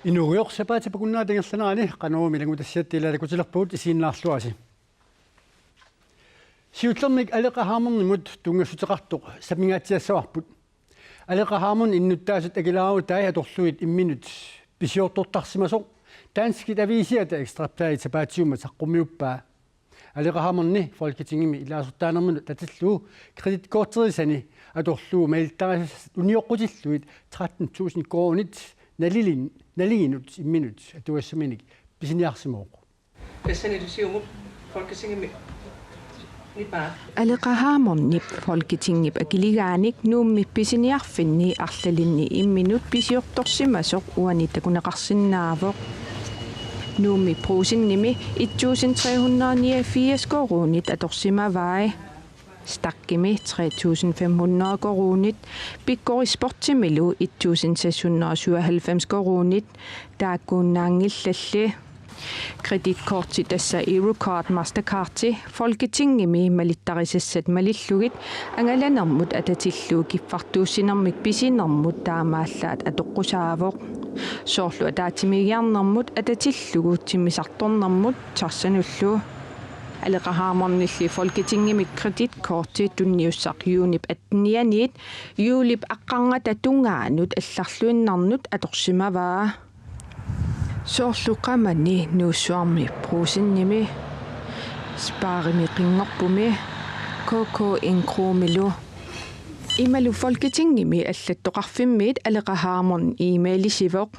Inuriorsapaatipakunna tingerlanaani qanuumi langutassiattiilaalakutilerpuut isiinnaarluasi. Siullermik aleqahaamernimut tungassuteqartoq samingaatiassavарput. Aleqahaamun innuttaasut akilaaru taai atorluit imminut pisiortortarsimasoq Danskit avisiata ekstraplaat sapaatiumma saqqummiuppaa. Aleqahaamerni Folketingimi ilaasortaanerminut tatillu kreditkorterisani atorlu mailtaris unioqqutilluit 13.000 kronit naliginut imminut atuassaminik pisiniarsimooq. Tassanilusiumut Folketingimi Aleqahaamerni Folketingip akiligaanik nuummi pisiniarfinni arlalinni imminut pisiortorsimasoq uanitakuneqarsinnaavoq. Nuummi pruusinnimi 1389 korunit atorsimavai. Stakkimi 3500 korunit, pikkori sportsimilu 1697 korunit, taakkuunnaangillalli. Kreditkorti tassa Eurocard Mastercardi, Folketingimi malittarisessat malillugit, angalanermut atatillu kiffartuussinermik pisinermut taamaallaat atoqqusaavoq. Soorlu ataatimigiarnermut atatillugu timisartornermut tarsanullu. Aleqahaamernissi Folketingimi kreditkorti tunniussaq Junip atnianiit Julip aqqarngata tungaanut allarluinnarnut atorsimavaa. Soorluqamani nuussuarmi pruusinnimi spaarimi qinngorpumi KK inkruumilu. Imalu Folketingimi allattoqarfimmiit aleqahaamern emailisivoq.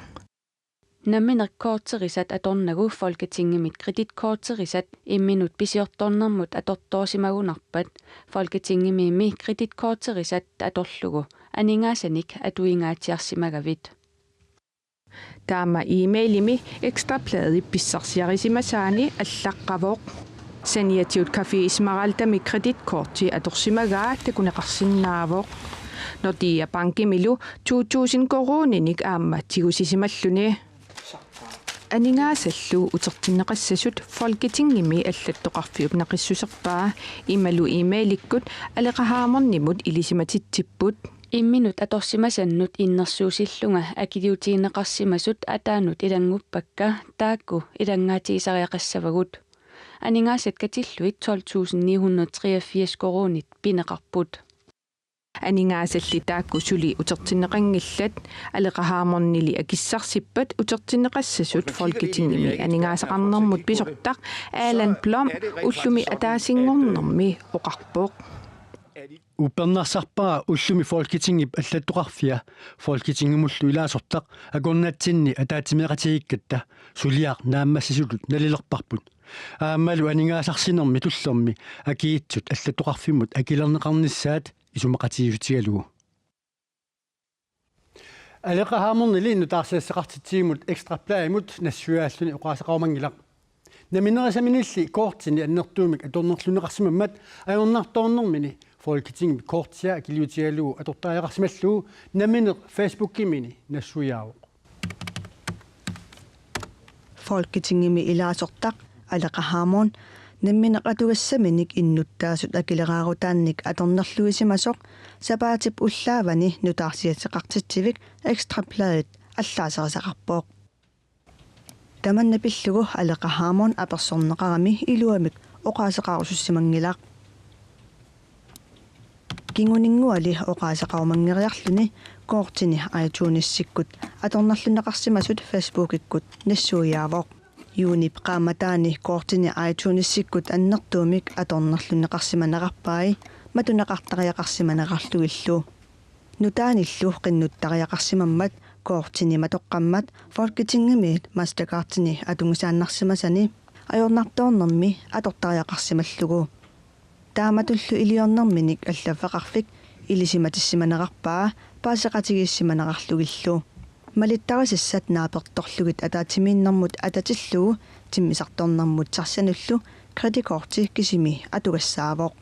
Namminerkorterisat atornagu Folketingimit kreditkorterisat imminut pisiortornermut atortoosimagunarpat Folketingimimi kreditkorterisat atorlugu aningaasanik atuingaatiarsimagavit. Taama emailimi ekstraplaadi pissarsiarisimasaani allaqqavoq. Saniatiut kafi ismaraltami kreditkorti atorsimagaa takuneqarsinnaavoq. Notia pankimilu 2000 koruninik aamma tigusisimalluni. Aningaasallu utertinneqassasut Folketingimi allattoqarfiup naqissuserpaa imalu emailikut aleqahaamernimut ilisimatittipput. Imminut atorsimasannut innersuusillunga akiliutiineqarsimasut ataanut ilanguppakka taakku ilangaatiisariaqassavagut. Aningaasat katilluit 12.983 korunit pineqarput. Aningaasalli taakku suli utertinneqangillat aleqahaamernili akissarsippat utertinneqassasut Folketingimi aningaasaqarnermut pisortaq Alan Blom ullumi ataasingornermi oqarpoq. Upernarsarpaa ullumi Folketingip allattoqarfia Folketingimullu ilaasortaq akornaatsinni ataatimiqatigikkatta suliaq naammassisulut nalilerparput aammalu aningaasarsinermi tullermi akiitsut allattoqarfimmut akilerneqarnissaat isumaqatigiutigalugu aleqahaamerni nutaarsiassaqartitsiimut ekstraplaimut nassuaalluni oqaasaqaumangilaq naminerasaminilli koortini annertuumik atornerluneqarsimammat ajornartoornermini Folketingimi kortia akiliutigalugu atortaajaqarsimallugu namineq Facebook-kimini nassuiaavoq Folketingimi ilaasortaq aleqahaamerun nammineqatugassaminik innuttaasut akileraarutaannik atornerluisimasoq sapaatip ullaavani nutaarsiatseqartitsivik ekstraplaadit allaaserisaqarpooq tamannapillugu aleqahaamerun apersorneqarami iluamik oqaaseqaarusussimangilaq kinguninguali oqaaseqaumangeriarluni koortini iTunes-sikkut atornerluneqarsimasut Facebook-ikkut nassuiaavoq Junip qaamataani koortini iTunes-sikkut annertuumik atornerluneqarsimanaqarpaai matuneqartariaqarsimanaqarlugillu nutaanillu qinnuttariaqarsimammat koortini matoqqammat Folketingimi Mastercartini atungisaannarsimasani ajornartoornermi atortariaqarsimallugu taamatullu iliornerminik allafaqarfik ilisimatissimanaqarpaa paaseqatigiissimanaqarlugillu malittarisissat naapertorlugit ataatimiinnermut atatillugu timmisartornermut sarsanullu kreditkorti kisimi atugassaavoq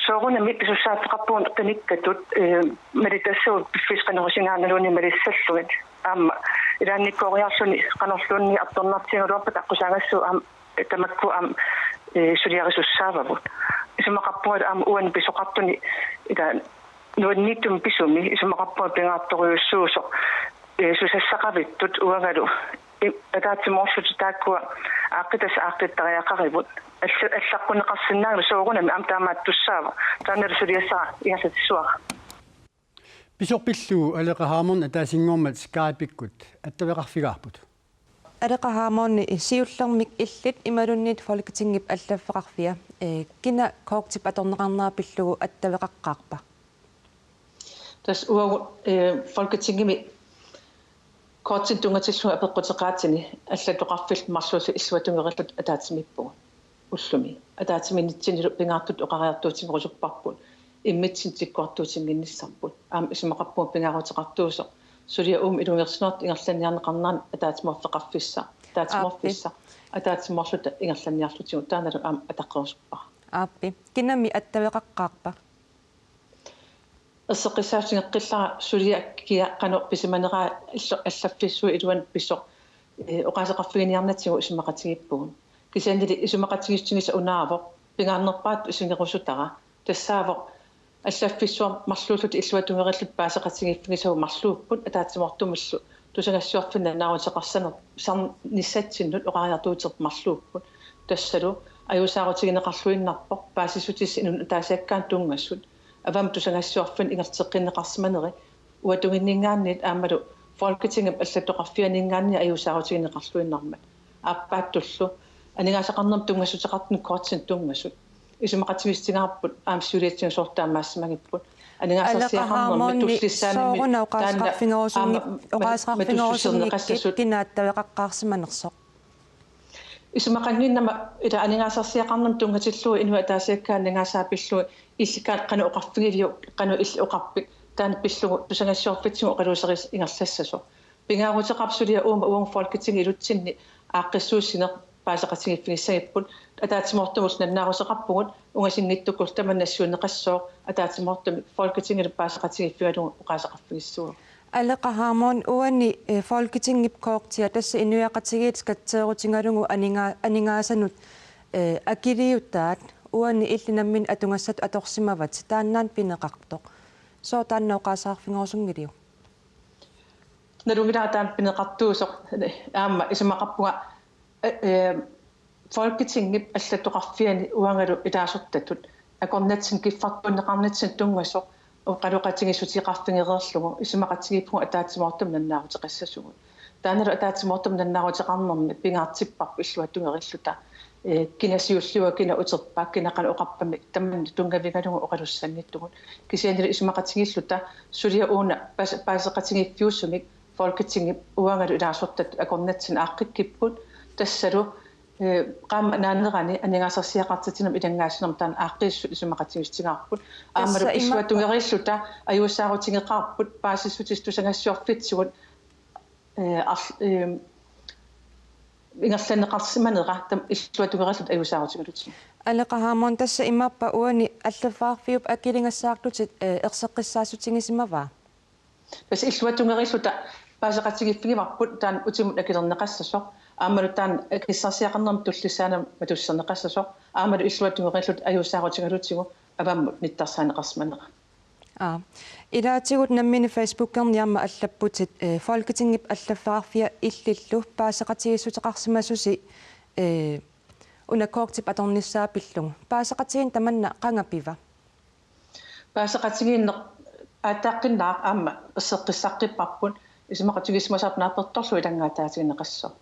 soorunami pisussaatteqarpuun qinikkatut meditassuut piffisqanerusingaaneruni malissalluit aamma ilaannikkooriarluni qanerlunni artornartigaluarpa taqqusaagassu tamakku suliarisussaavavut isumaqarpuat uan pisoqartuni ila nuannitum pisumi isumaqarpuat pingaartoriussuusoq сусассақавиттут уангалу атаатиморсут тааккуа ааққитас ааққиттариақаривут аллаққунеқарсинаагу соорунами ам таамааттуссаава таанерсулиассаа иасатиссуара писорпиллуу алеқахааморн атаасингуормат скайпиккут аттавеқарфигаарпут алеқахааморни сиуллермик иллит ималунниит фолкитингип аллаффеқарфиа кина коортип аторнеқарнера пиллугу аттавеқаққарпа тас уагу фолкитингими коортин тунгатиллуга апеққутеқаатини аллатоқарфил марлуусу иллуатунгериллут атаатимиппугу уллуми атаатиминитсинилу пингаартут оқариартуутимерусуппарпут иммитсин тиккуартуутингинниссарпут аама исумақарпуа пингаарутеқартуусо сулиа илунгерсинерт ингерланниарнеқарнаан атаатиморфеқарфисса атаатиморлута ингерланниарлутигу тааналу аама атаққерусуппара ааппи кинами аттавеқаққарпа эссеққиссаатингеққиллара сулиа киа қано писиманераа аллаффиссуи илуан писсо оқаасеқарфигиниарнатсигу исумақатигиппугун кисианнили исумақатигиссугиса унааво пингаарнерпаат исингерусутара тассааво аллаффиссуа марлуулут иллуатунгериллут паасеқатигиффигисагу марлууппут атаатимортумиллу тусагассуарфинна наарутеқарсанер сар ниссатсиннут оқариартуутер марлууппут тассалу аюусаарутигинеқарлуиннарпо паасисутис инун таасиаккаан тунгассут авам тусагассуарфин ингертеққинеқарсиманери уатугиннингааннит аамалу фолкитингип аллаттоқарфианингаанни аюусаарутигинеқарлуиннармат ааппааттуллу анигаасақарнерм тунгассутеқартни коортин тунгассут исумақатигистингаарпут аам сулиатсингсуортаамаассимагиппут анигаасарсиақарнерми туллиссааними оқаасеқарфингорусунгип кинааттавеқаққарсиманерсоқ исумақангиннама ита анигаасарсиақарнерм тунгатиллуи инуа таасиаккаан нигаасаапиллуи илликаат қано оқарфигивиу қано илли оқарпик таана пиллугу тусагассуарфитсигу оқалуусерис ингерлассасо пингаарутеқарсулиа уун фолкитинги илутсинни ааққиссууссинеқ паасеқатигиффигиссагиппут атаатимортумус наннаарусеқарпугут унгасинниттуккул таманнассуунеқассоо атаатимортуми фолкитингил паасеқатигиффигалугу оқаасеқарфигиссуа алеқахаамон уани фолкитингип коортиа тасса инуяқатигиит скатсеерутингалугу анингаасанут акилиуттаат уани иллинаммин атунгассат аторсимават тааннаан пинеқартоқ соо тааннаоқаасаарфингорусунгилиу налунгилаатаан пинеқартуусоқ аама исумақарпуга фолкитингип аллаттоқарфиани уангалу илаасортатут акорнатсин киффартуннеқарнатсин тунгасоқ оқалуқатигиссутиқарфингереерлугу исумақатигиппугу атаатимортум наннаарутеқассасугу тааналу атаатимортум наннаарутеқарнерми пингаартиппарпу иллуаттунгериллута кинасиуллуа кина утерпаа кинақана оқарпами таммани тунгавигалугу оқалуссанниттугут кисианили исумақатигиллута сулиа ууна паасеқатигиффиуссумик фолкитингип уангалу илаасортат акорнатсин ааққиккиппут тассалу qaam naannerani anigaasarsiaqartatinam ilangaassinam taan aaqqissu isummaqatigistigaarput aamalu issuattungerilluta ajuussaarutingeqarput paasissutis tusangassuarfitsugut ingerlanneqarsimanera tam issuattungerillut ajuussaarutingalutsi алеқахаамон тасса имааппа уани аллаффаарфиуп акилингассаартут ерсеққиссаассутингисимаваа пас issuattungerillута паасеқатигиффигиварпут таан утимут акилернеқассасо аамалу таан киссарсиақарнерм туллисаанам матуссернеқассасо аамалу иллуатунгериллут аюусаарутингалутигу аваммут ниттарсаанеқарсманера илаатигут наммини фейсбуккерниарма аллаппутит фолкитингип аллаффаарфиа иллиллу паасеқатигиссутеқарсимасуси унакоортип аторниссаапиллугу паасеқатигин таманна қангапива паасеқатигииннеқ аатааққиннаа аама эссеққиссаққиппарпут исумақатигиссмасаапнаапперторлу илангаатаатигинеқассо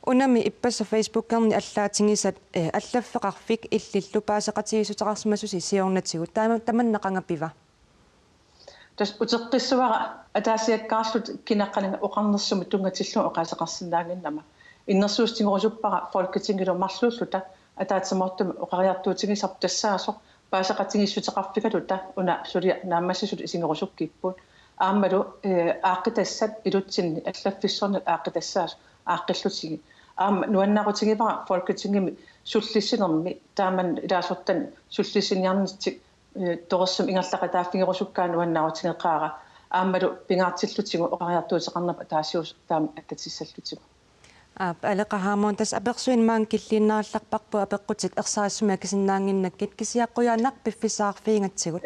унами иппасса фейсбуккерни аллаатингисат аллаффеқарфик иллиллу паасеқатигиссутеқарсимасуси сиорнатигу таманна қангапива тас утеққиссуара атаасиаккаарлут кинаққанага оқарнерсуми тунгатиллу оқаасеқарсинаагиннама иннерсуустингорусуппара фолкитингилу марлууллута атаатимортуми оқариартуутигисар тассаасо паасеқатигиссутеқарфигалута уна сулиа нааммассисут исингерусуккиппут аамалу ааққитассат илутсинни аллаффиссорни ааққитассаас ааққиллутиги аама нуаннаарутигивара фолкитингими суллиссинерми тааман илаасортан суллиссиниарнитик торерсум ингерлақатааффигерусуккаа нуаннаарутигеқаара аамалу пингаартиллутигу оқариартуутеқарнапа таасиус таама аккатиссаллутигу алеқаhaamon тас аперсуин маан киллииннаалларпарпу апеққутик ерсаассума кисиннаангиннаккит кисиаққуяанақ пиффисаарфиингатсигут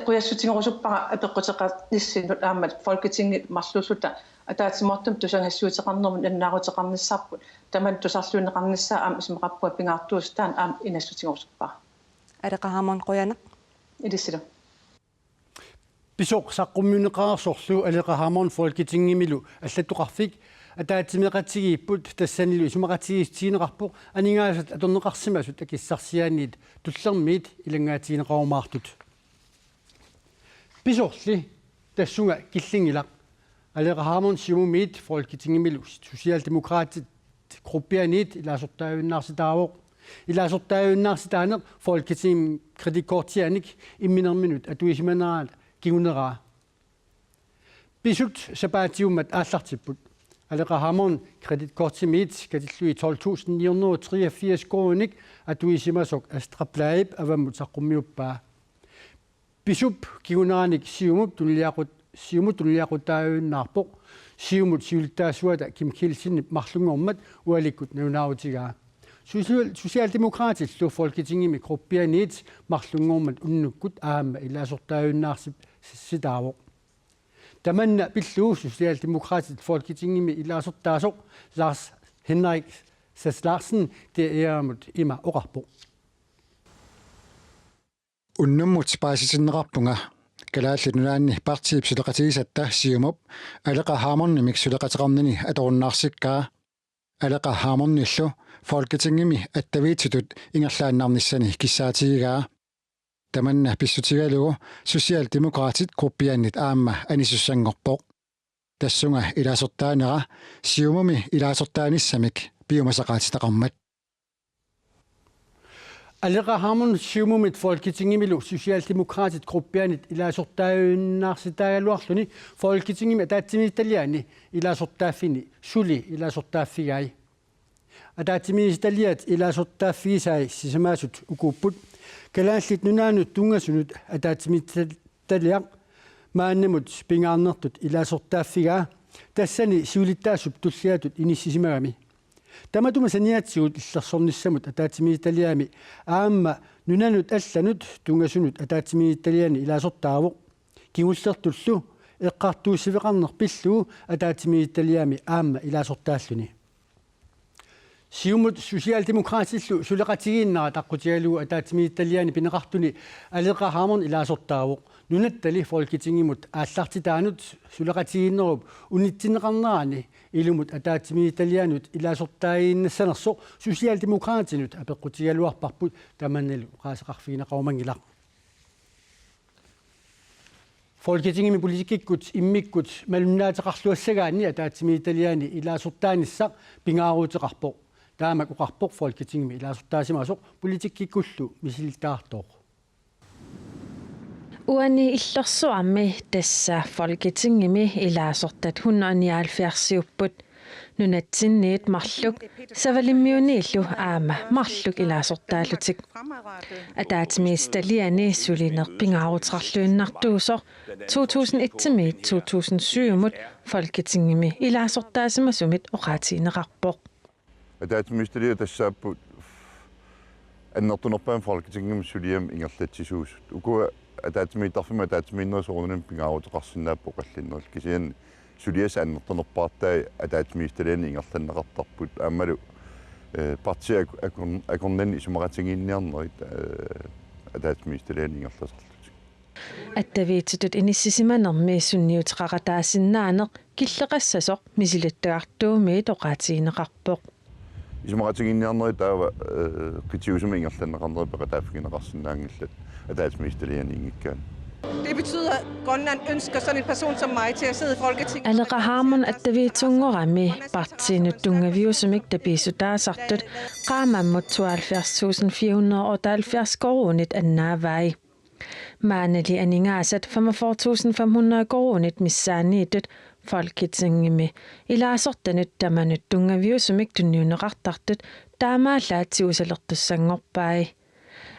қуяссутингорусуппара апеққутеқа ниссинут аамат folketinget марлусута атаатимортум тусангассуутеқарнэрмун аннаарутеқарниссаарпут таман тусарлуунеқарниссаа аам исмеқарпуа пингаартуустаан аам инассутингорусуппара алеқаhaamon қуянақ илиссилу писоқ саққуммунеқарсорлу алеқаhaamon folketingimilу аллаттоқарфик атаатимеқатигииппут тассанилу исумақатигистиинеқарпо анингаасат аторнеқарсимасут акиссарсианиит туллермиит илангаатиинеқарумаартут писорли тассунга киллингилақ алеқаhaamon сиумумиит folketingimilу социалдемократит группианиит илаасортаавиннаарситаавоқ илаасортаавиннаарситаанеқ folketing кредиткортианик имминерминут атуисиманараат кигунераа писут сапаатиуммат ааллартиппут алеқаhaamon кредиткортимиит катиллуи 12983 кроник атуисимасок астраплаип аваммут саққуммиуппаа писуп кигунераник сиумуп туллиақутаавиннаарпоқ сиумут сиултаасуата Ким Килсиннип марлунгормат уаликкут нунаарутигаа социалдемократиллу folketingimi группианиит марлунгормат уннуккут аама илаасортаавиннаарсип ситаавоқ таманна пиллуу социалдемократит folketingimi илаасортаасоқ Lars Henrik Sass Larsen det eramut има оқарпоқ уннуммут паасисиннеқарпунга калааллинунаанни партиип сулеқатигисатта сиумуп алеқаhaamorнимик сулеқатеқарнини аторуннаарсиккаа алеқаhaamorниллу folketingimi аттавиитсутут ингерлааннарниссани киссаатигигаа таманна писсутигалугу социалдемократит группиааннит аама анисуссангорпоқ тассунга илаасортаанера сиумуми илаасортааниссамик биумасақаатитақармат алеқаhaamon сиумумит folketingimilу социалдемократит группиаанит илаасортаавиннаарситаагалуарлуни folketingimi атаатсимииталиани илаасортааффини сули илаасортааффигай атаатсимииталиат илаасортааффигисай сисамаасут укууппут калааллит нунаанут тунгасунут атаатсимииталиақ мааннамут пингаарнертут илаасортааффигаа тассани сиулиттаасуп туллиатут иниссисимагами таматума саниатсигут иллерсорниссамут атаатсимииталиами аама нунанут алланут тунгасунут атаатсимииталиани илаасортаавоқ кигуллертуллу эққартуусивеқарнер пиллуу атаатсимииталиами аама илаасортааллуни сиумут социалдемократиллу сулеқатигииннара таққутигалуу атаатсимииталиани пинеқартуни алеқаhaamon илаасортаавоқ нунаттали folketingimut ааллартитаанут сулеқатигииннеруп унитсинеқарнерани илумут атаатсимииталианут илаасортааииннассанерсо социалдемократинут апеққутигалуарпарпут таманналу qaasеқарфигинеқарумангилақ folketingimi politikkikkut иммиккут малуннаатеқарлуассагаани атаатсимииталиани илаасортааниссақ пингааруутеқарпоқ таамак уқарпоқ folketingimi илаасортаасимасоқ politikkikkуллу мисилтаартоқ уани иллерсуарми тасса folketingimi илаасортат 179-сиуппут нунатсинниит марлук савалиммиуннииллу аама марлук илаасортаалутик атаатсимиисталиани сулинер пингаарутерарлуиннартуусо 2001-ми 2007-мут folketingimi илаасортаасимасумит оқаатиинеқарпоқ атаатсимиисталиа тассааппут аннертунерпаан folketingimi сулиам ингерлатсисуусут укуа атаатсимииттарфима атаатсимииннерсоорнун пингааруутеқарсинааппо қаллиннерл кисиан сулиас аннертунерпаартаа атаатсимиисталиани ингерланнеқартарпут аамалу партия акорнани исумақатигиинниарнерит атаатсимиисталиани ингерласарлутик аттавиитсутут иниссисиманерми сунниутеқаратаассиннаанеқ киллеқассасоқ мисилаттуартуумиит оқаатиинеқарпоқ исумақатигиинниарнерит таава қитиусуми ингерланнеқарнери пеқатааффигинеқарсинаангиллат атаатсимиисталиани ингиккаан. Det betyder, at Grønland ønsker sådan en person som mig til at sidde i Folketinget. алеқаhaamon аттавиитсунгорами партиинуттунгаviusumik tapisuutaasartut qaamammut 72.478 koronit annaavai maanali aningaasat 45.500 koronit missaaniitut folketingimi ilaasortanut tamanuttungaviusumik tunniuneqartartut taamaallaatiusalertussangorpai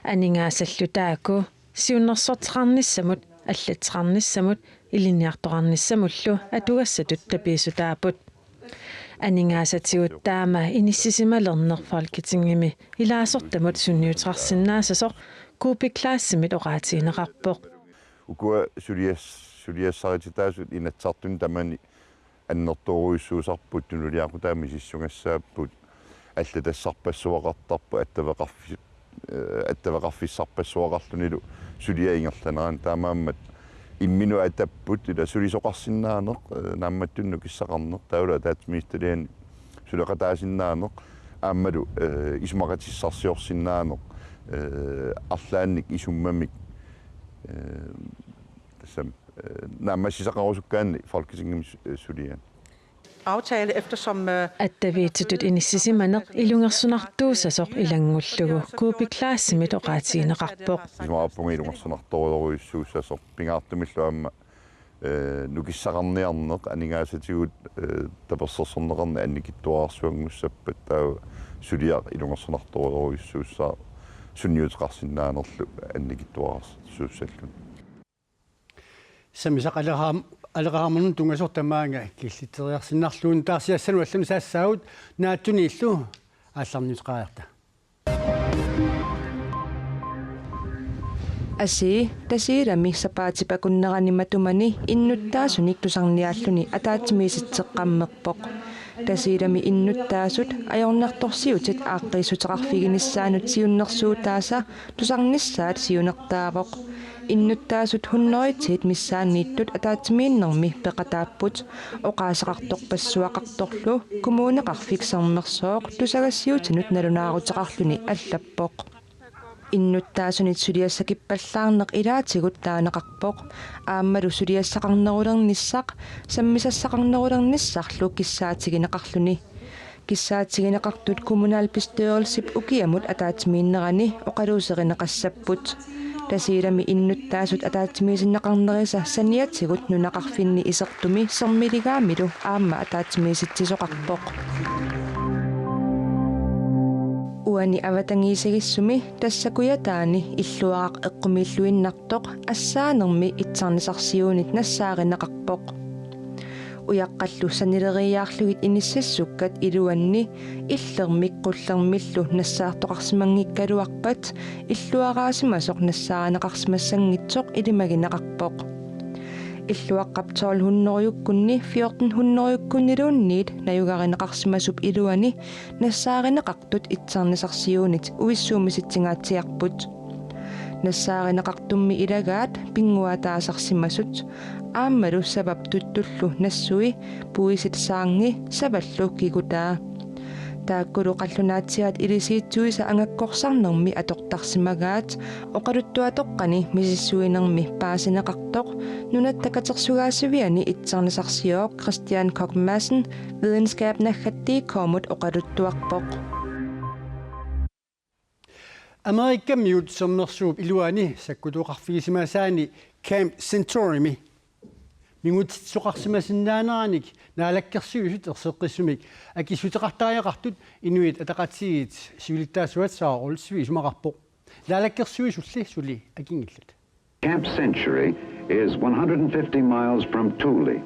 анингаассаллутааку сиуннерсортеқарнissamут аллатеқарнissamут илинниарторарнissamуллу атугассатут тапиисутаапут Aningaasatigut taama inississimalerner Folketingimi ilaasortamut sunniutrarsinnaasasor kuupiklaassimit oraatiineqarpoq. Ukua suliassaritaasut inatsartun tamani аннэртууруйссуусарпут тунулиақутаами сиссунгассааппут аллатассарпассуақартарпу аттавеқарфиссарпассуақарлунилу сулиаингерланеран таамааммат иммину атаппут ила сулисоқарсинаанеқ наамматтунну киссақарнеқ таула таатмиисталиани сулеқатаасинаанеқ ааммалу исмақатиссарсиорсинаанеқ арлаанник исуммамик тассам наамассисақарусуккаанни Folketingimi sulian. Aftale eftersom Attaviitutut inissisimaneq ilungersunartuusasoq ilangullugu kuupiklaassimit oqaatiineqarpoq. Ismaappungi ilungersunartoruissuussasoq pingaartumilluamma nukissaqarniarneq aningaasatigut taperserserneqarna annikittuarsuangussappat taa suliaq ilungersunartoruissuussaa sunniuteqarsinnaanerlu annikittuarsuussallun. Sammisaq алеқараманун тунgasортамаанга киллитериарсиннарлуун таарсиассану аллуни саассаагут нааттуни иллу аалларниутеқаярта аси тасиирами сапаатипакуннераниматумани иннуттаасуник тусарниааллуни атаатимиситсеққаммерпоқ тасиирами иннуттаасут аёрнарторсиутит ааққиссутеқарфигиниссаанут сиуннэрсуутааса тусарниссаат сиунертаавоқ иннуттаасут хуннеритсит миссааннииттут атаатимииннэрми пеқатааппут оқаасеқарторпассуақарторлу коммунеқарфиксермерсооқ тусагассиутинут налунаарутеқарлуни аллаппоқ иннуттаасунит сулиассакиппаллаарнеқ илаатигут таанеқарпоқ ааммалу сулиассақарнерулерниссақ саммисассақарнерулерниссарлу киссаатигинеқарлуни киссаатигинеқартут коммунаал пистеорсип укиамут атаатимииннерани оқалуусеринеқассаппут тасиирами иннуттаасут атаатимисиннеқарнериса саниатсигут нунақарфинни исертуми сермилигаамилу аама атаатимиситсисоқарпоқ уани аватангиисагиссуми тассакуятаани иллуаақ эққумииллуиннартоқ ассаанерми итсарнисарсиунит нассааринеқарпоқ уяққаллу санилериаарлугит иниссассуккат илуанни иллермик қуллермиллу нассаартоқарсимангиккалуарпат иллуараасимасоқ нассааранеқарсимассангитсоқ илимагинеқарпоқ иллуаққапторл хуннеруйуккунни 1400 наюгаринеқарсимасуп илуани нассааринеқартут итсарнисарсиунит уиссуумиситсингаатсиарпут нассааринеқартумми илагаат пингуатаасарсимасут ааммалу сабап туттуллу нассуи пуиситсаарнги саваллу кигутаа тааккулу қаллунаатсиат илисиитсуиса ангаккорсарнерми атортарсимагаат оқалуттуатоққани мисиссуинерми паасинеқартоқ нунаттакатерсугаасивиани итсарнисарсиоқ Christian Koch Madsen videnskabnaggattiikkormut оқалуттуарпоқ Amerikammiut sommersuup iluani sakkutуqarfigisimaasaani Camp Centaurimi mingutitsoqarsimasinnaaneranik naalakkersuisut erseqqissumik akissuteqartariaqartut inuit ataqatigit siulittaasuatsaa ulsvi sumaqarpoq naalakkersuisulli suli akingillut Camp Century is 150 miles from Thule.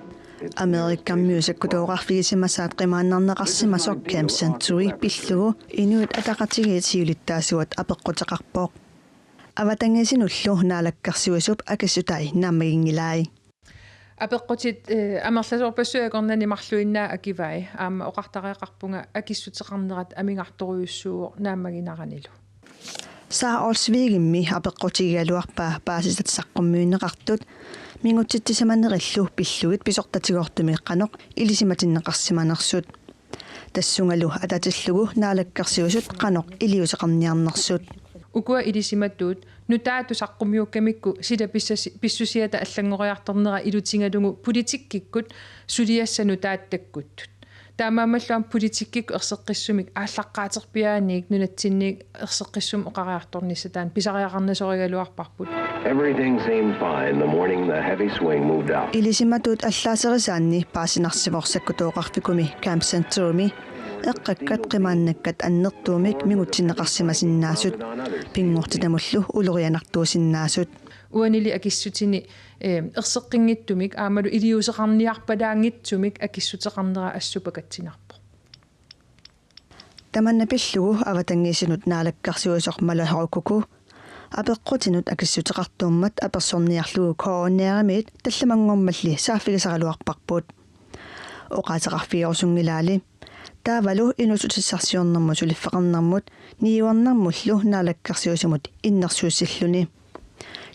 Amerikammiu sakkutуqarfigisimaasaat qimaannarneqarsimasoq Camp Century pillugu inuit ataqatigit siulittaasuat apeqqutеқарpoq аватангисинуллу наалаккарсуисуп акиссутай нааммагингилаи апеққутит амерласорпассуакорнани марлуиннаа акивай аама оқартариақарпунга акиссутеқарнерат амингарторуйуссуу нааммагинаранилу саа олсвигимми апеққутигиалуарпаа паасисатсаққуммиунеқартут мингутситсиманериллу пиллугит писортатигортуми эққаноқ илисиматиннеқарсиманерсут тассунгалу ататиллугу наалаккарсиусут қаноқ илиусеқарниарнерсут укуа илисиматтуут нутаатусаққумиуккамикку сила писсусиата аллангориарторнера илутингалугу политиккиккут сулиассану тааттаккуттут таамаамаллуам политиккикку ерсеққиссумик ааллаққаатерпиааник нунатсинник ерсеққиссум оқариарторниссатаан писариақарнасоригалуарпарпут Everything seemed fine the morning the heavy swing moved out. илисиматуут аллаасерисаанни паасинарсиморсаккутуоқарфикуми Camp Century эққаккат қимааннаккат аннертуумик мигутсиннеқарсимасиннаасут пингуортитамуллу улорианартуусиннаасут уанили акиссутини ерсеққингиттумик аамалу илиусеқарниарпалаангитсумик акиссутеқарнера ассупакатсинарпо Таманна пиллугу аватангисинут наалаккарсуисоқ малахарукку апеққутинут акиссутеқартууммат аперсорниарлугу коонниарамиит талламангормалли сааффигисаралуарпарпут оқаатеқарфиорсунгилаали таавалу инусутиссарсиорнэрму сулиффеқарнэрмут ниуарнэрмуллу наалаккарсуисимут иннэрсууссиллуни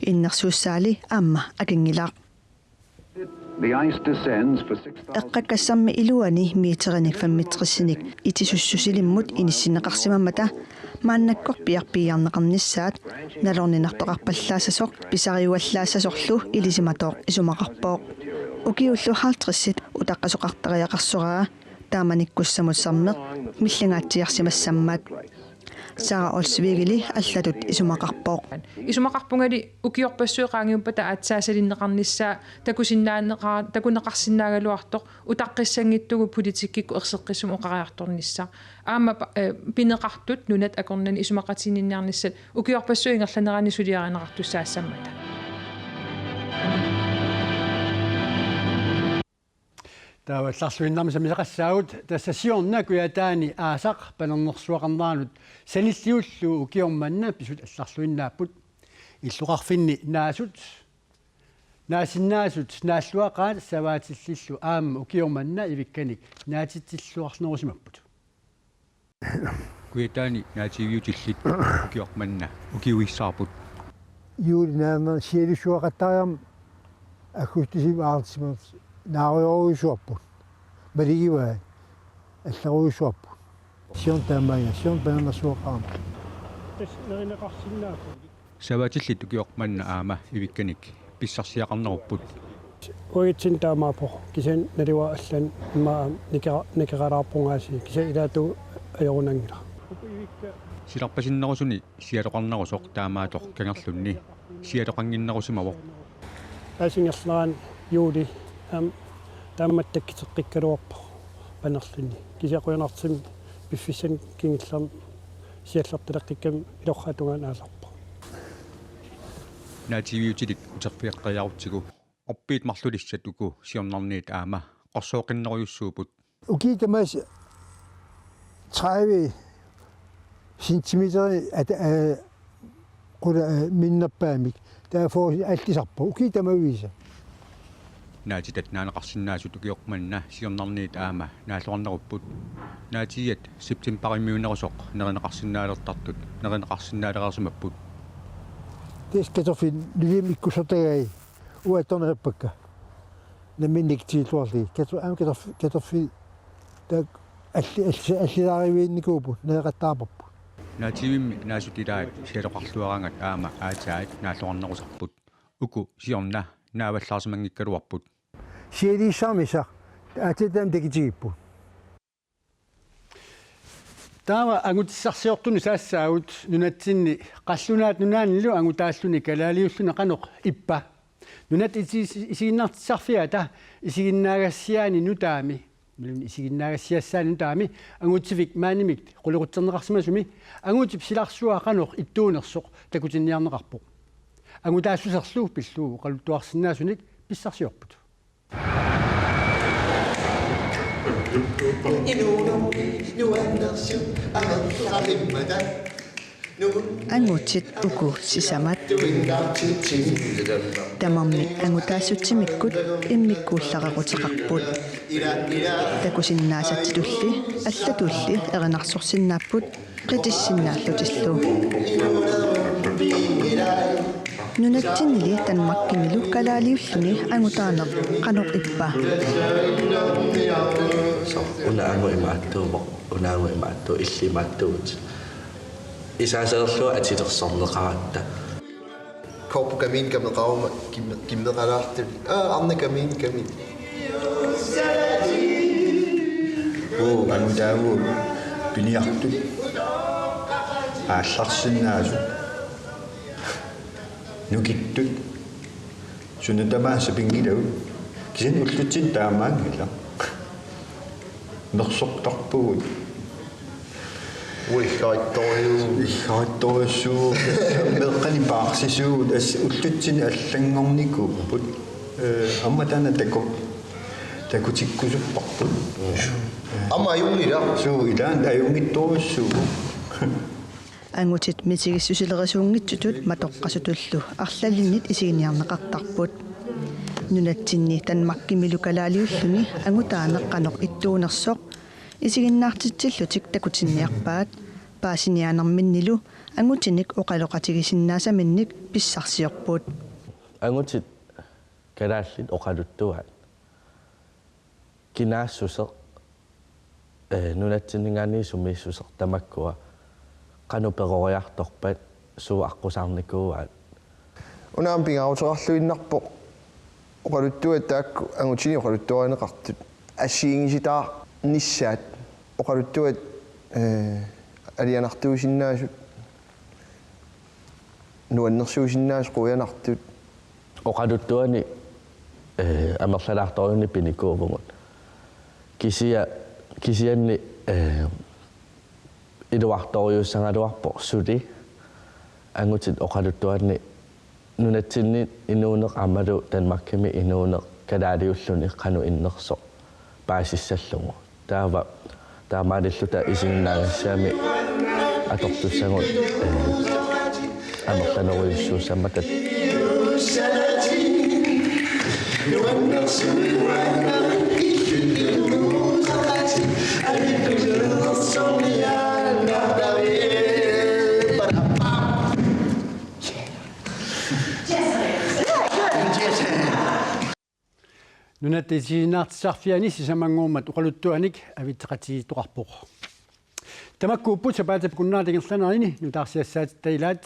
иннэрсууссаали аама акингилаа The ice descends for 6,000. эққаккассарми илуани миитериник фаммитриссиник итисуссусилиммут иниссинеқарсимаммата мааннаккор пиарпиарнеқарниссаат налорнинартоқарпаллаассасоқ писариуаллаассасорлу илисиматооқ исумақарпооқ укиуллу хаалтрissит утаққасоқартариақарсораа тааманиккуссамут сармеқ миллангаатсиарсимассаммаат сара олсвигили аллатут исумақарпооқ исумақарпунгали укиорпассуеқаангиуппата аатсаасалиннеқарниссаа такунеқарсинаагалуартоқ утаққиссангиттугу политиккикку ерсеққиссум оқариарторниссаа аама пинеқартут нунат акорнани исумақатининниарниссат укиорпассуингерланерани сулиаринеқартуссаассаммата таавалларсуиннарми самисақассаагут тассасиорна куятаани аасақ панернерсуақарнаанут саниллиуллу укиорманна писут алларлуиннааппут иллуқарфинни наасут наасиннаасут нааллуақаат саваатиллиллу аама укиорманна ивикканик наатитсиллуарнерусимаппут куятаани наативиутиллит укиорманна укиуиссаарпут юулнаама сиалисуақаттариам акустисим аартисимас наариоруисуарпут малигиваа алларуисуарпут сион таамаия сион панернерсуақарма саваатиллит укиорманна аама ивикканик писсарсиақарнеруппут уитсин таамаапо кисан налива аллан имаа никералаарпунгааси киса илаату ajorunangila силарпасиннерусуни сиалоқарнерусоқ таамаатоқ кангерлунни сиалоқангиннерусимавоқ асингерлеран юули тааматтаккитеққиккалуарпо панерлунни кисақуянартим пиффисан кингиллерм сиаллерталеққиккам илорхатунгаан ааларпо наативиутилик утерфиаққиарутсигу орпиит марлулиссатуку сиорнарниит аама қорсооқиннеруйуссуупут укитамас 30 сантиметр кула миннаппаамик таафоо аллисарпо укитамависа наатитат наанеқарсинаасут укиоқманна сиорнарниит аама нааллуарнеруппут наатият септембаримиунерусоқ неринеқарсинаалертартут неринеқарсинаалеқарсимаппут тескетофин лимиккусотагай уаторнерпакка наминниктиилуарли кетофи так аллилааривиинникуупут неэқаттаапарпут наативимми наасутилаат сиалоқарлуарангат аама аатаат нааллуарнерусарпут уку сиорна нааваллаарсимангиккалуарпут сиалиссаамиса атитам декитигиппут таава ангутиссарсиортуни саассаагут нунатсинни қаллунаат нунааниллу ангутааллуни калаалиуллуна қаноқ иппа нунат исигиннартиссарфиата исигиннаагассиаани нутаами исигиннаагассиассаани нутаами ангутсивик maaнимик қулеқутсернеқарсимасуми ангутип силарсуа қаноқ иттуунерсоқ такутинниарнеқарпо ангутаассусерлу пиллуу қалуттуарсинаасуник писсарсиорпут ангутит уку сисамат тамамми ангутаассутсимиккут иммиккуулларерутеқарпут такусиннаасатситулли аллатулли эринарсорсиннааппут қитиссиннааллутиллу нунатсиннили танмаккимилу калаалиуллуни ангутаанер қаноқ иппа унаангу имааттуумоқ унаангу имаатту иллимааттуут исаасерлуа атилерсорнеқаратта корпу камин камеқарма киммеқалаарту арна камин ангутаагу пиниарту аалларсиннаасу нукиттут сунатамааса пингилау кисен уллутсин таамаангила нерсортарпугут ихаатториссуу меққани паарсисуут ас уллутсин аллангорникууппут амматана тако такутиккусуппарпут ама аюнгила суу илаан аюнгиттуруссуу ангутит митигиссусилерисуунгитсутут матоққасутуллу арлалиннит исигиниарнеқартарпут нунатсинни танмаккимилу калаалиуллуни ангутаанеққанеқ иттуунерсоқ исигиннаартитсиллутик такутинниарпаат паасинианерминнилу ангутиник оқалоқатигисиннаасаминник писсарсиорпут ангутит калааллит оқалуттуаат кинаассусеқ нунатсиннгаани сумииссусеқ тамаккуа кануперориарторпат суу аққусаарникууаат унаам пингаарутеқарлуиннарпоқ оқалуттуат таакку ангутини оқалуттуаринеқартут ассиингиситаа ниссаат оқалуттуат алианартуусиннаасут нуаннерсуусиннаас қуянартут оқалуттуани амерлалаарторюни пиникуувгут кисианни илуарторюуссангалуарпо сули ангутит оқалуттуанни нунатсинни инуунеқ амалу танмаккими инуунеқ калаалиуллуни қану иннерсо паасиссаллугу таава таамаалиллута исигиннаагассаами атортуссагут амерланеруйуссуусамматат нунатисинаартсарфиани сисамангуумат оқалуттуаник авитеқатигиттоқарпоқ тамаккууппут сапаатап куннаатингерланерини нутаарсиассаат таилаат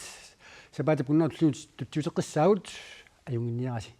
сапаатап куннаатуллуут тутсусеққиссаагут аюнгинниараси